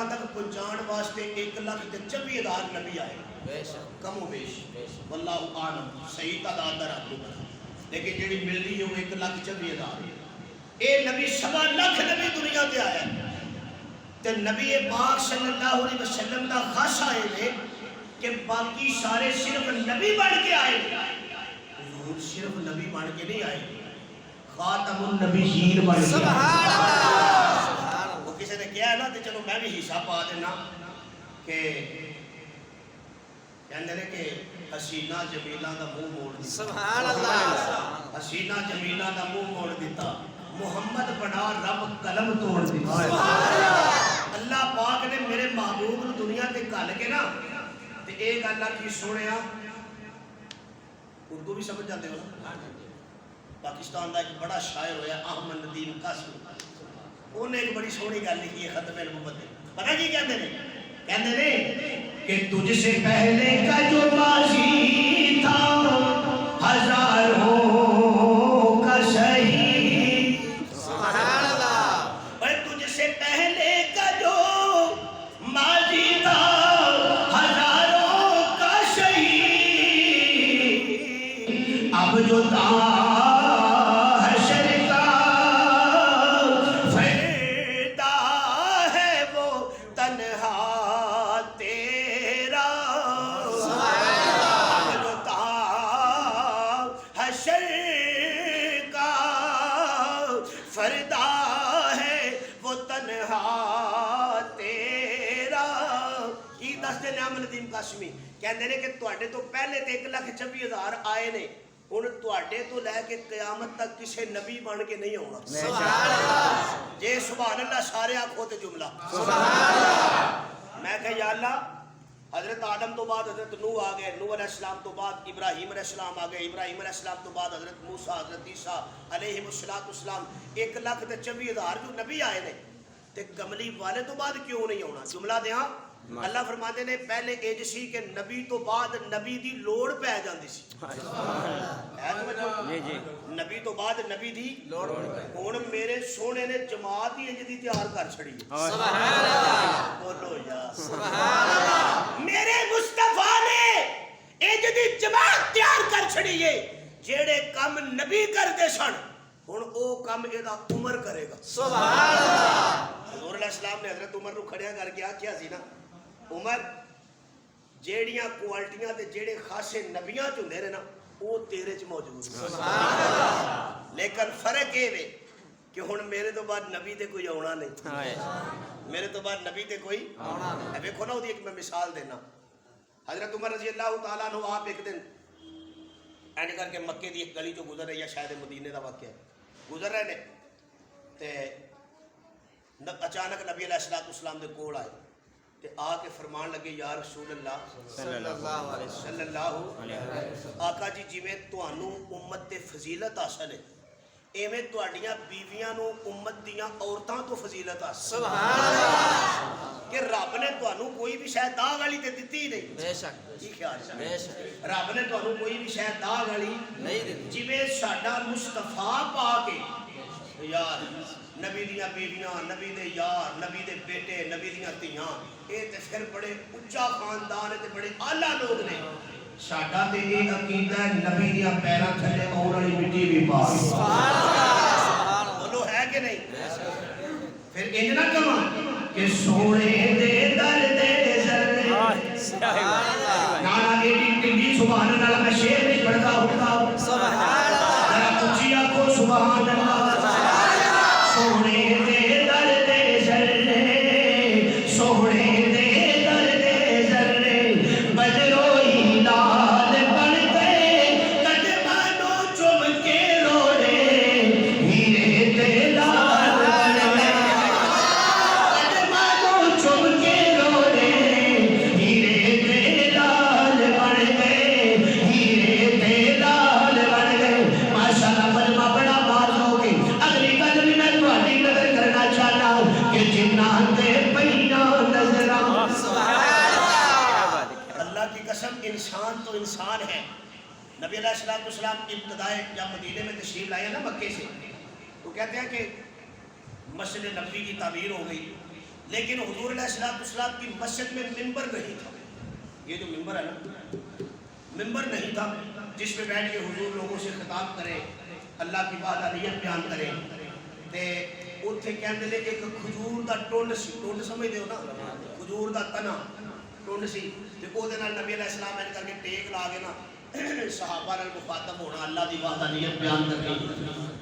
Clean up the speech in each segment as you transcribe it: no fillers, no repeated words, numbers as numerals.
لوگوں تک پہنچان واسطے 1,24,000 نبی آئے کم و بیش واللہ اعلم صحیح تعداد دا رب کو پتہ لیکن جڑی ملدی ہے وہ 1,24,000 اے نبی 1.25 لاکھ نبی دنیا تے آیا تے نبی پاک صلی اللہ علیہ وسلم دا خاص آئے نے کہ باقی سارے صرف نبی بن کے آئے حضور صرف نبی بن کے نہیں آئے خاتم النبیین بن کے سبحان اللہ وہ کسی نے کیا ہے نا تو چلو میں بھی حصہ پا دینا کہ کہندے نے کہ حسینہ جمیلہ دا منہ موڑ دیتا سبحان اللہ حسینہ جمیلہ دا منہ موڑ دیتا محمد بنا رب قلم توڑ دیتا اللہ پاک نے میرے محبوب دنیا تے گل کے نا تے ایک اللہ کی سنیا اردو بھی سمجھ جاتے ہو پاکستان دا ایک بڑا شاعر ہویا احمد ندیم قاسم انہیں ایک بڑی سونی گل لکھی ہے ختم نبوت میں پتہ کی کہتے ہیں کہ تجھ سے پہلے کا جو ماضی تھا ہزاروں کا شہید سبحان اللہ تجھ سے پہلے کا جو ماضی تھا ہزاروں کا شہید اب جو حشر کا فردا ہے وہ تنہا تیرا اب جو حشر کا فردا ہے وہ تنہا تیرا کی دس دے نعم ندیم قاسمی کہندے نے کہ تواڈے تو پہلے تے 1,24,000 آئے نے ہن تواڈے تو لے کے قیامت تک کسے نبی بن کے نہیں ہونا سبحان اللہ جے سبحان اللہ سارے آکھو تے جملہ سبحان اللہ میں کہ یا اللہ حضرت آدم تو بعد حضرت نوح آ گئے نوح علیہ السلام تو بعد ابراہیم علیہ السلام آ گئے ابراہیم علیہ السلام تو بعد حضرت موسیٰ حضرت عیسیٰ علیہم السلام 1,24,000 جو نبی آئے نے تے کملی والے تو بعد کیوں نہیں ہونا جملہ دے ہاں اللہ فرماتے نے پہلے ایج سی کہ نبی تو بعد نبی دی لوڑ پہ جاندی سی نبی تو بعد نبی دی لوڑ ہن میرے سونے نے جماعت ہی انج دی تیار کر چھڑی سبحان اللہ بولو یا سبحان اللہ میرے مصطفیٰ نے انج دی جماعت تیار کر چھڑی ہے جیڑے کم نبی کر دے سن ہن او کم ایدا عمر کرے گا سبحان اللہ حضور علیہ السلام نے حضرت عمر نو کھڑیا کر کے آکھیا سی نا عمر جیڑیاں کوالٹیاں تے جیڑے خاصے نبیاں چ ہوندے نے نا او تیرے چ موجود سبحان اللہ لیکن فرق یہ ہے کہ ہن میرے تو بعد نبی تے کوئی آنا نہیں میرے تو بعد نبی تے کوئی آنا نہیں دیکھو نا ایک میں مثال دینا حضرت عمر رضی اللہ تعالیٰ عنہ آپ ایک دن اینڈ کر کے مکے دی ایک گلی جو گزر رہی ہے شاید مدینے دا واقعہ ہے گزر رہے نے تے اچانک نبی علیہ السلام دے کول آئے تے آ کے فرمان لگے یا رسول اللہ صلی اللہ علیہ صلی اللہ آقا جی جویں تانوں امت تے فضیلت حاصل ہے ایویں تہاڈیاں بیویاں نو امت دیاں عورتاں تو فضیلت حاصل سبحان اللہ کہ رب نے تانوں کوئی بھی شاید داغ والی تے دتی نہیں بے شک کی خیال ہے بے شک رب نے تانوں کوئی بھی شاید داغ والی نہیں دتی جویں ساڈا مصطفیٰ پا کے یار نبی دیاں بیویاں نبی دے یار نبی دے بیٹے نبی دیاں تیاں اے تے پھر بڑے اونچا خاندان تے بڑے اعلیٰ لوگ نے ساڈا تے یہ عقیدہ ہے نبی دیاں پیراں تھلے آن والی مٹی بھی پاک سبحان اللہ بولو ہے کہ نہیں پھر انج نہ کہاں کہ سونے دے در دے ذرے سبحان اللہ نانا ایڈی ٹنگی سبحان اللہ میں شعر نہیں پڑھتا ہوتا سبحان اللہ ذرا اونچی آنکھو سبحان اللہ سونے دے در دے ذرے سونے دے در دے ذرے بدروئی لال بن گئے قدمانوں چم کے روڑے ہیرے تے لال بن گئے قدمانوں چم کے روڑے ہیرے تے لال بن گئے ہیرے تے لال بن گئے ماشاءاللہ مجمع بڑا باز ہو گئی اگلی گل بھی میں تہاڈی نظر کرنا چاہتا ہوں کہ جنہاں تے پئیاں نظراں اللہ کی قسم انسان تو انسان ہے نبی علیہ السلام ابتدائے جب مدینے میں تشریف لائے نا مکے سے تو کہتے ہیں کہ مسجد نبوی کی تعمیر ہو گئی لیکن حضور علیہ السلام کی مسجد میں ممبر نہیں تھا. یہ جو ممبر ہے نا، ممبر نہیں تھا جس پہ بیٹھ کے حضور لوگوں سے خطاب کرے، اللہ کی وحدانیت بیان کرے. تے اوتھے کہندے نے ایک کھجور دا ٹنڈ سی، ٹنڈ سمجھدے ہو نا، کھجور دا تنا ٹنڈ سی، تے او دے نال نبی علیہ السلام این کر کے ٹیک لا کے نا صحابہ نال مخاطب ہونا، اللہ دی وحدانیت بیان کرنی.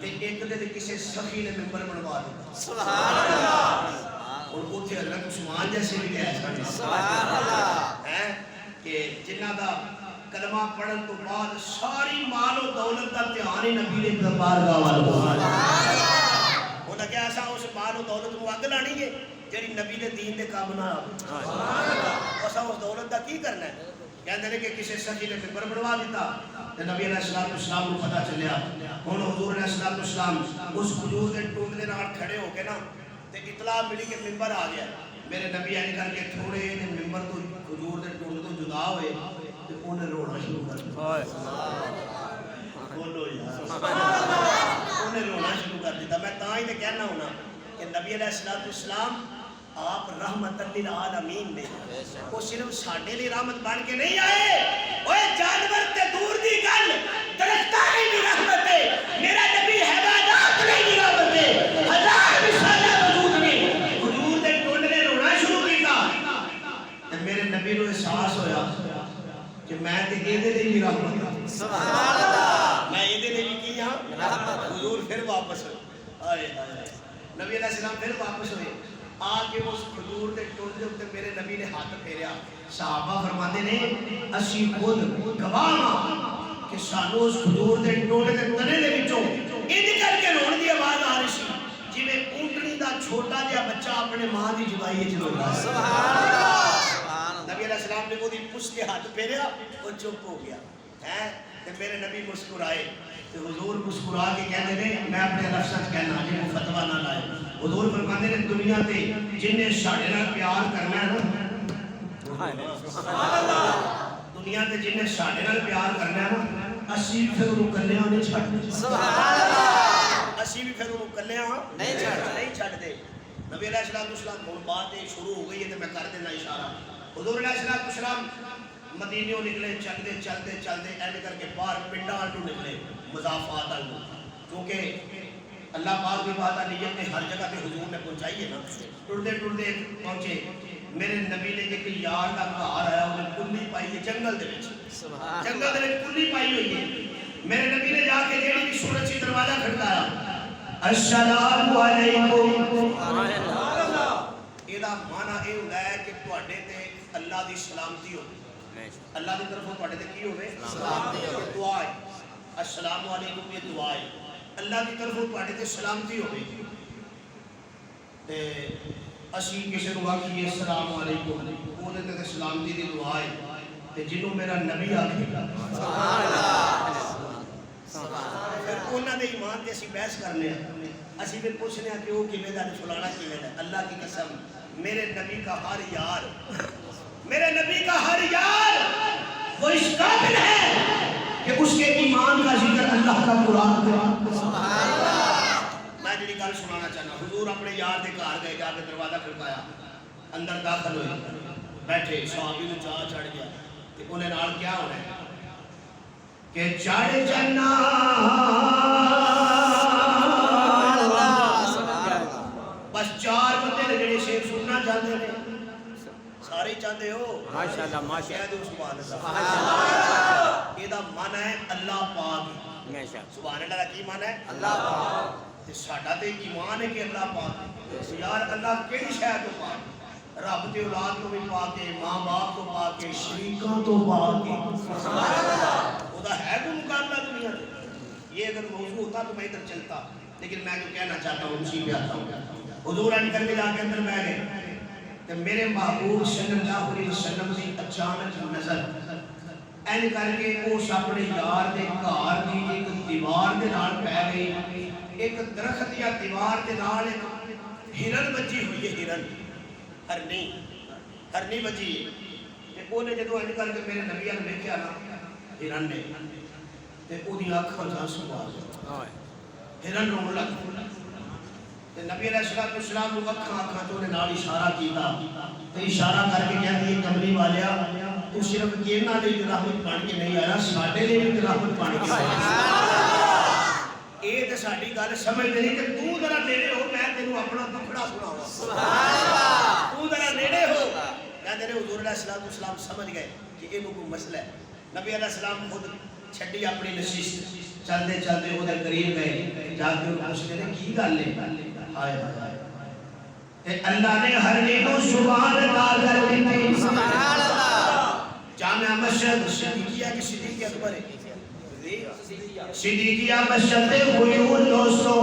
تے ایک دے کسے سخی نے ممبر بنوا دتا. سبحان اللہ. اور اوتھے حضرت عثمان جیسے بھی گئے سن. سبحان اللہ. ہیں کہ جنہاں دا کلمہ پڑھن تو بعد ساری مال و دولت دا دھیان ہی نبی دے بارگاہ وال ہونا. انہاں کیا ایسا اس مال و دولت نو اگ لانی ہے جڑی نبی دے دین دے کام نہ آوے. اساں اس دولت دا کی کرنا ہے؟ کہندے نے کہ کسی سخی نے ممبر بنوا دیتا تے نبی علیہ السلام کو پتہ چلیا. ہن حضور علیہ السلام اس کھجور دے ٹنڈ دے نال کھڑے ہو کے نا تے اطلاع ملی کہ ممبر آ گیا. میرے نبی علی کر کے تھوڑے نے ممبر تو کھجور دے ٹنڈ تو جدا ہوئے تے انہیں رونا شروع کر دیا. بولو یار. انہیں رونا شروع کر دیتا. میں تاں ہی تے کہنا ہونا کہ نبی علیہ السلام آپ رحمت للعالمین نے، وہ صرف ساڈے لیے رحمت بن کے نہیں آئے. اوے جانور تے دور دی گل، درختاں نہیں بھی رحمت ہے. میرا نبی حیوانات نہیں بھی رحمت ہے. ہزار مثالیں موجود نے. حضور دے ٹنڈ نے رونا شروع کیتا تے میرے نبی نو احساس ہویا کہ میں تے اے دے لیے رحمت ہاں. سبحان اللہ. میں اے دے لیے کی ہاں رحمت. حضور پھر واپس ہوئے. ہائے ہائے. نبی علیہ السلام پھر واپس ہوئے. آ کے اس کھجور دے ٹنڈ دے اوپر میرے نبی نے ہاتھ پھیریا. صحابہ فرماندے نے اسی خود گواہ ہاں کہ سانو اس کھجور دے ٹنڈ دے تنے دے وچوں انج کر کے رون دی آواز آ رہی سی جویں اونٹنی دا چھوٹا جہا بچہ اپنے ماں دی جدائی وچ روتا ہے. سبحان اللہ. سبحان اللہ. نبی علیہ السلام نے وہ پوچھ کے ہاتھ پھیریا، وہ چپ ہو گیا. ہیں تے میرے نبی مسکرائے تے حضور مسکرا کے کہندے نے میں اپنے لفظ کہنا جے فتوا نہ لائے. حضور فرماندے نے دنیا تے جن نے ساڈے نال پیار کرنا ہے نا، سبحان اللہ، دنیا تے جن نے ساڈے نال پیار کرنا ہے نا، اسی پھر انہوں کلیاں نہیں چھڈ دے. سبحان اللہ. اسی بھی پھر انہوں کلیاں نہیں چھڈ دے. نبی علیہ السلام ہن بات شروع ہو گئی ہے تے میں کر دینا اشارہ. حضور علیہ السلام مدینیوں نکلے، چلتے چلتے چلتے این کر کے باہر پنڈاں تو نکلے مضافات ال، کیونکہ اللہ پاک کی وحدانیت نے ہر جگہ پہ حضور نے پہنچائی ہے نا. ٹرتے ٹرتے پہنچے میرے نبی نے ایک یار کا گھر آیا، انہیں کلی پائی ہے جنگل دے وچ. جنگل دے وچ کلی پائی ہوئی ہے. میرے نبی نے جا کے جیڑی بھی سورج سی دروازہ کھڑکایا، السلام علیکم. یہ مانا یہ ہوتا ہے کہ تواڈے تے اللہ دی سلامتی ہو. اللہ کی طرف تواڈے تے کی ہوے؟ سلامتی ہو. دعا ہے السلام علیکم، یہ دعا ہے اللہ کی طرف تواڈے تے سلامتی ہوے. تے اسی کسے نو آکھیے السلام علیکم، او دے تے سلامتی دی دعا ہے. تے جنوں میرا نبی آکھے سبحان اللہ. پھر انہاں دے ایمان تے اسی بحث کرنے ہیں. اسی پھر پوچھنے ہیں کہ وہ کیویں دا فلانا کیویں دا. اللہ کی قسم میرے نبی کا ہر یار، میرے نبی کا ہر یار وہ اس قابل ہے کہ اس کے ایمان کا ذکر اللہ کا قرآن کرے. سبحان اللہ. میں جڑی گل سنانا چاہنا، حضور اپنے یار دے گھر گئے، جا کے دروازہ کھڑکایا، اندر داخل ہوئے، بیٹھے. صحابی نو چاہ چڑھ گیا کہ انہیں نال کیا ہونا ہے کہ چڑھ جنا بس چار بندے نے جڑے شیر سننا چاہتے ہیں، سارے چاہتے ہو ماشاءاللہ ماشاءاللہ. سبحان اللہ. یہ دا معنی ہے اللہ پاک. سبحان اللہ کی معنی ہے اللہ پاک. تے ساڈا تے ایمان ہے کہ اللہ پاک. یار اللہ کیڑی شے تو پاک؟ رب تے اولاد تو بھی پاک ہے، ماں باپ تو پاک ہے، شریکاں تو پاک ہے. سبحان اللہ. او دا ہے کوئی مقابلہ دنیا تے؟ یہ اگر موضوع ہوتا تو میں ادھر چلتا، لیکن میں جو کہنا چاہتا ہوں اسی پہ آتا ہوں. حضور ان کر کے جا کے اندر بیٹھ گئے کہ میرے محبوب صلی اللہ علیہ وسلم کی اچانک نظر این کر کے اس اپنے یار دے گھر دی ایک دیوار دے نال پہ گئی. ایک درخت یا دیوار دے نال ایک ہرن بچی ہوئی ہے. ہرنی بچی ہے. تے اونے جدوں این کر کے میرے نبی نے ویکھیا نا ہرن نے، تے اودی اکھ وچ آنسو آ گئے. ہرن رون لگ تے نبی علیہ السلام نو اکھاں تو نال اشارہ کیتا تے اشارہ کر کے کہندی ہے کملی والیا تو صرف کینا دے رحمت بن کے نہیں آیا ساڈے لئی بھی رحمت بن کے آیا اے تے ساڈی گل سمجھ نہیں کہ تو ذرا نیڑے ہو میں تینوں اپنا دکھڑا سناواں سبحان اللہ تو ذرا نیڑے ہو کہندے نے حضور علیہ السلام سمجھ گئے کہ اینوں کوئی مسئلہ ہے نبی علیہ السلام خود چھڈی اپنی نشست چلدے چلدے او دے قریب گئے جا کے پوچھتے نے کی گل ہے ہائے ہائے تے اللہ نے ہر نیکو سبحان اللہ کر دیتی سبحان اللہ جامع مسجد صدیقیہ کی صدیق اکبر ہے صدیقیہ مسجد حضور دوستو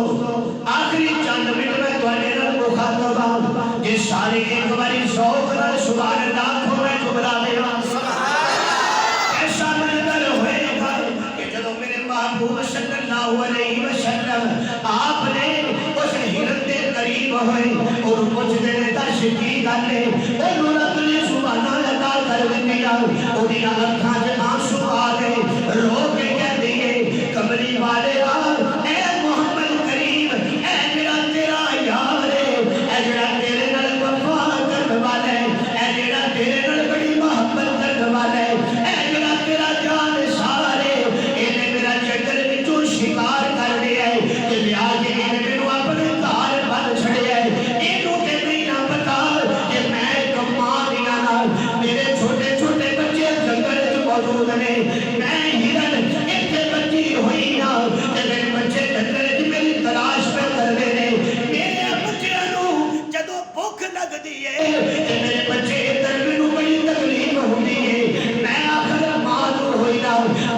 آخری چند منٹ میں تواڈے نال مخاطب ہوں جے سارے ایک باری ذوق نال سبحان اللہ کو میں گھبرا دیواں سبحان اللہ ایسا منظر ہوئے گا کہ جدوں میرے محبوب صلی اللہ علیہ وسلم آپ نے اس ہرن دے قریب ہوئے اور پوچھتے نے دس کی گل ہے اونوں رب نے سبحان اللہ کر دیا اودی اکھاں وچ آنسو آ گئے رو کے کہندی ہے کملی والے اے محمد کریم اے جڑا تیرا یار ہے اے جڑا تیرے نال وفا کرن والا ہے اے جڑا تیرے نال بڑی محبت کرن والا ہے اے جڑا تیرا جان سار ہے اے نے میرا جنگل وچوں شکار کر لیا ہے کہ لیا کے نے مینوں اپنے گھر بن چھڑیا ہے اینوں تے نہیں نہ پتا کہ میں کماں دیاں نال میرے چھوٹے چھوٹے بچے جنگل وچ موجود نے میں ہرن ایتھے بچی ہوئی ہاں تے میرے بچے جنگل وچ میری تلاش پہ کردے نے میرے بچیاں نوں جدوں بھوک لگدی ہے تے میرے بچے ادھر مینوں بڑی تکلیف ہوندی ہے میں آخر ماں نوں ہوئی نا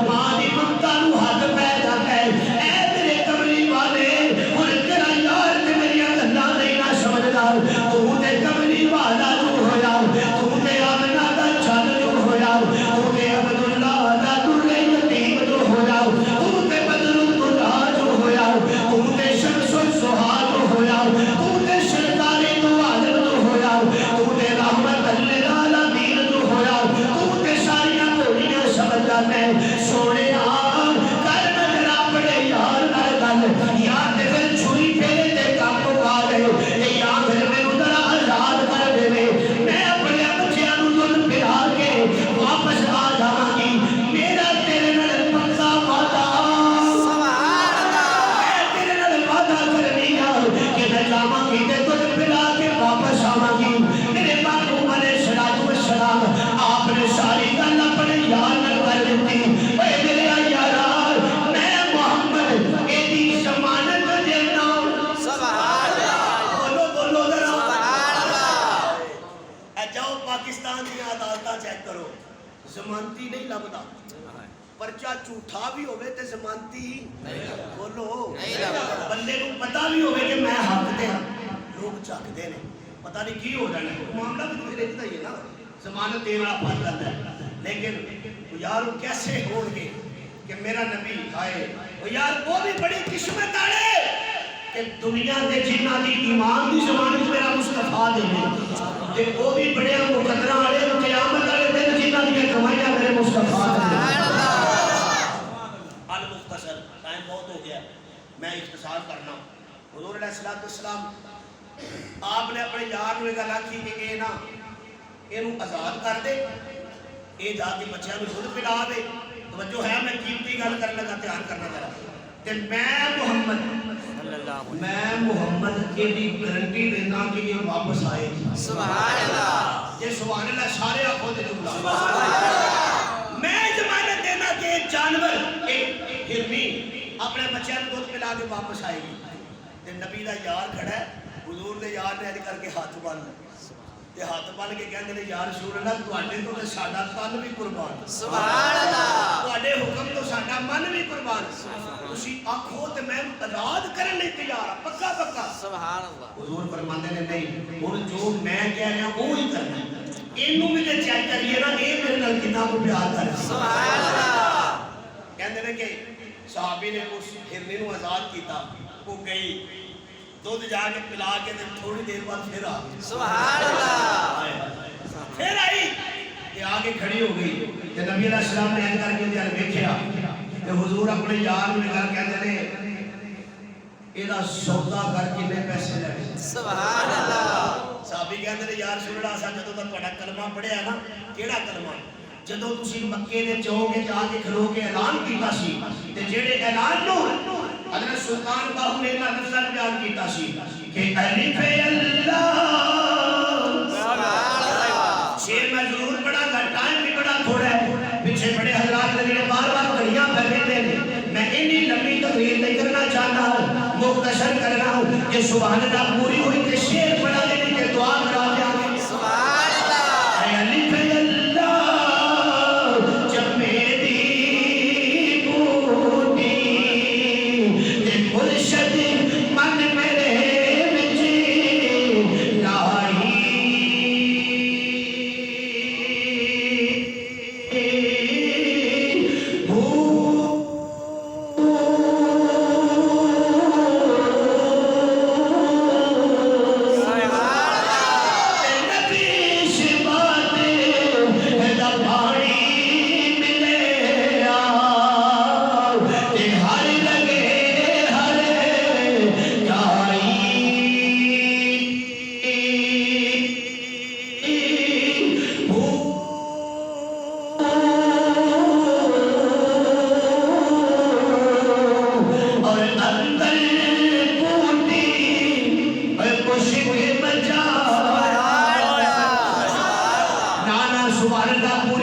ماں دی ممتا نوں ہاتھ پہ جاتا ہے اے میرے کملی والے ہن تیرا یار تے میری گلاں نہیں نہ سمجھدا تو تے کملی والا جو ہویا تو تے آمنہ دا چل جو ہویا تو تے عبداللہ دا در یتیم جو ہویا تو تے بدر الدجا جو ہویا تو تے شمس الضحا جو ہویا تو تے سرکار دو عالم جو ہویا تو تے رحمت للعالمین جو ہویا تو تے ساریاں بولیاں سمجھ جاتے سونے کر نظر اپنے یار نال گل یا تے پھر چھری پھیرے تے کام پا دے یا پھر مینوں ذرا آزاد کر دے میں اپنے بچیاں نوں دودھ پلا کے واپس آ جاواں گی میرا تیرے نال پکا وعدہ سبحان اللہ میں تیرے نال وعدہ کرنی ہے کہ میں جاواں گی تے دودھ پلا کے واپس آواں گی میرے محبوب علیہ السلام آپ نے ساری گل اپنے یار نال کر دتی اے میرے یارا میں محمد ایدی ضمانت دینا سبحان اللہ بولو بولو ذرا سبحان اللہ اے جاؤ پاکستان دی عدالتاں چیک کرو ضمانتی نہیں لبدا پرچہ جھوٹا بھی ہوے تے ضمانتی نہیں بولو بندے نوں پتہ بھی ہوے کہ میں حق تے ہاں لوگ چکدے نے پتہ نہیں کی ہو جانا معاملہ بھی تو رہتا ہی ہے نا ضمانت دینے والا پھنس جاتا ہے لیکن یار وہ کیسے ہون گے کہ میرا نبی آئے وہ یار وہ بھی بڑی قسمت آڑے کہ دنیا دے جنہ دی ایمان دی ضمانت میرا مصطفیٰ دے دے کہ وہ بھی بڑے مقدرہ آڑے قیامت آڑے دے جنہ دی کمائیاں میرے مصطفیٰ دے المختصر ٹائم بہت ہو گیا میں اختصار کرنا حضور علیہ السلام آپ نے اپنے یار میں گل آکھی کہ اے نا اینوں آزاد کر دے اے جا کے بچیاں نوں خود پلا دے توجہ ہے میں قیمتی گل کرنے لگا دھیان کرنا ذرا کہ میں محمد ایدی گارنٹی دینا کہ یہ واپس آئے سبحان اللہ یہ سبحان اللہ سارے آنکھوں دے جملہ سبحان اللہ میں ضمانت دینا کہ ایک جانور ایک ہرنی اپنے بچیاں نوں دودھ پلا کے واپس آئے گی تے نبی دا یار کھڑا ہے حضور دے یار نے اج کر کے ہاتھ بن تے ہاتھ بن کے کہندے نے یا رسول اللہ تواڈے تو تے ساڈا تن بھی قربان سبحان اللہ تواڈے حکم تو ساڈا من بھی قربان تسی آکھو تے میں آزاد کرن لئی تیار ہاں پکا پکا سبحان اللہ حضور فرماندے نے نہیں ہن جو میں کہہ رہا ہوں وہی کرنا اینوں بھی تے چیک کریے نا اے میرے نال کتنا کو پیار کر سبحان اللہ کہندے نے کہ صحابی نے اس ہرنی نوں آزاد کیتا وہ گئی دودھ جا کے پلا کے تھوڑی دیر بعد پھر آ گئی سبحان اللہ پھر آئی کہ آگے کھڑی ہو گئی کہ نبی علیہ السلام نے کر کے دیکھا کہ حضور اپنے یار میں کہتے ہیں ਇਹਦਾ ਸੌਦਾ ਕਰ ਕਿੰਨੇ ਪੈਸੇ ਲੈਣੇ। ਸੁਭਾਨ ਅੱਲਾਹ। ਸਾਬੀ ਕਹਿੰਦੇ ਨੇ ਯਾਰ ਸੁਣੜਾ ਅਸਾਂ ਜਦੋਂ ਤੱਕ ਤੁਹਾਡਾ ਕਲਮਾ ਪੜਿਆ ਨਾ, ਕਿਹੜਾ ਕਲਮਾ? ਜਦੋਂ ਤੁਸੀਂ ਮੱਕੇ ਦੇ ਚੌਕ ਵਿੱਚ ਆ ਕੇ ਖਲੋ ਕੇ ਐਲਾਨ ਕੀਤਾ ਸੀ, ਤੇ ਜਿਹੜੇ ਐਲਾਨ ਨੂੰ حضرت سلطان باہو نے لفظاً بیان کیتا سی کہ الف اللہ شیر میں ضرور پڑھا گا، ٹائم بھی بڑا تھوڑا ہے، پیچھے بڑے حضرات لگے بار بار گھڑیاں پھیلتے ہیں، میں اتنی لمبی تقریر نہیں کرنا چاہتا ہوں، مختصر کرنا ہوں کہ سبحان اللہ پوری ہوئی کہ شیر پڑھا لینے کے دعا کرا دیا گے سبحان اللہ۔ اے الف اللہ جب میری بوٹی مرشد من میرے بچی لائی سبحان اللہ